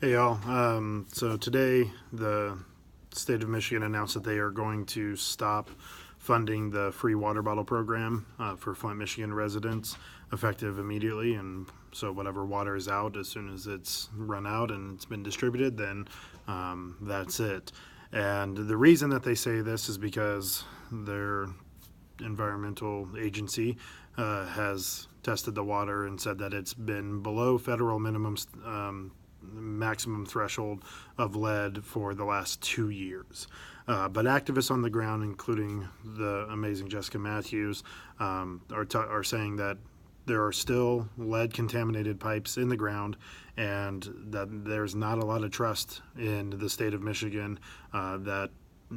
Hey y'all, so today the state of Michigan announced that they are going to stop funding the free water bottle program for Flint, Michigan residents effective immediately. And so whatever water is out, as soon as it's run out and it's been distributed, then that's it. And the reason that they say this is because their environmental agency has tested the water and said that it's been below federal maximum threshold of lead for the last 2 years. But activists on the ground, including the amazing Jessica Matthews, are saying that there are still lead contaminated pipes in the ground and that there's not a lot of trust in the state of Michigan that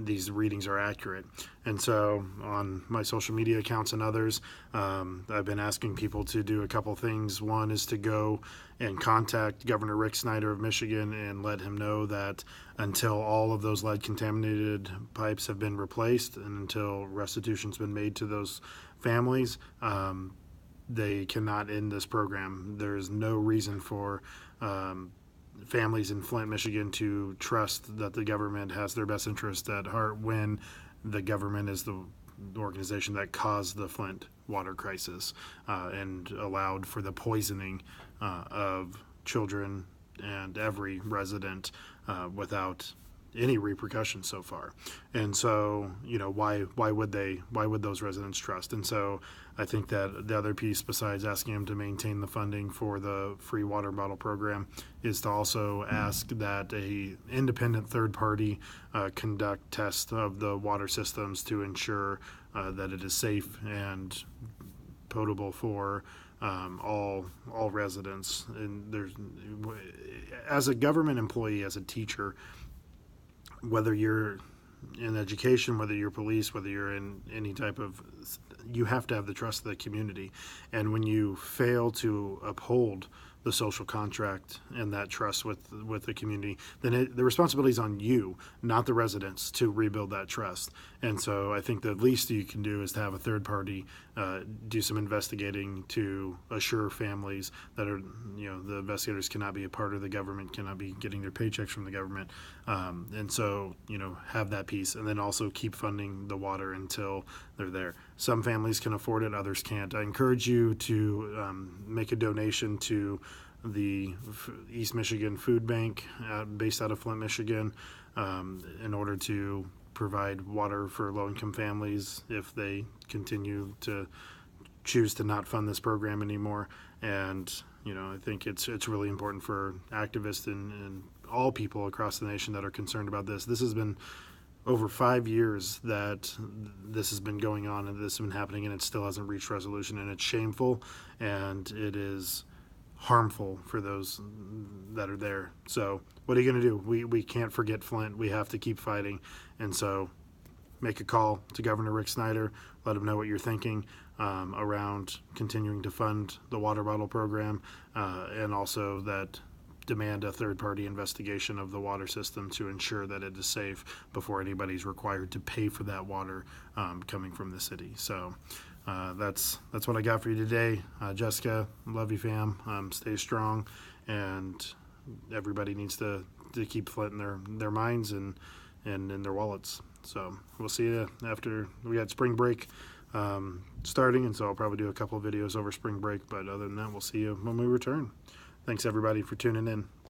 these readings are accurate. And so on my social media accounts and others, I've been asking people to do a couple things. One is to go and contact Governor Snyder of Michigan and let him know that until all of those lead contaminated pipes have been replaced and until restitution's been made to those families, they cannot end this program. There's no reason for families in Flint, Michigan to trust that the government has their best interest at heart when the government is the organization that caused the Flint water crisis and allowed for the poisoning of children and every resident without any repercussions so far. And so, why would those residents trust? And so I think that the other piece, besides asking them to maintain the funding for the free water bottle program, is to also ask that a independent third party conduct tests of the water systems to ensure that it is safe and potable for all residents. And as a government employee, as a teacher, whether you're in education, whether you're police, whether you're in any type of, you have to have the trust of the community. And when you fail to uphold the social contract and that trust with the community, then the responsibility is on you, not the residents, to rebuild that trust. And so I think the least you can do is to have a third party do some investigating to assure families that are, the investigators cannot be a part of the government, cannot be getting their paychecks from the government. And so, have that piece, and then also keep funding the water until they're there. Some families can afford it, others can't. I encourage you to make a donation to the East Michigan Food Bank based out of Flint, Michigan, in order to provide water for low-income families if they continue to choose to not fund this program anymore. And I think it's really important for activists and all people across the nation that are concerned about this. This has been over 5 years that this has been going on and this has been happening, and it still hasn't reached resolution, and it's shameful and it is harmful for those that are there. So what are you going to do? We can't forget Flint. We have to keep fighting. And so make a call to Governor Snyder, let him know what you're thinking around continuing to fund the water bottle program, and also that demand a third-party investigation of the water system to ensure that it is safe before anybody's required to pay for that water coming from the city. So that's what I got for you today. Jessica, love you, fam. Stay strong, and everybody needs to keep Flint in their minds and in their wallets. So we'll see you after we got spring break starting, and so I'll probably do a couple of videos over spring break, but other than that, we'll see you when we return. Thanks everybody for tuning in.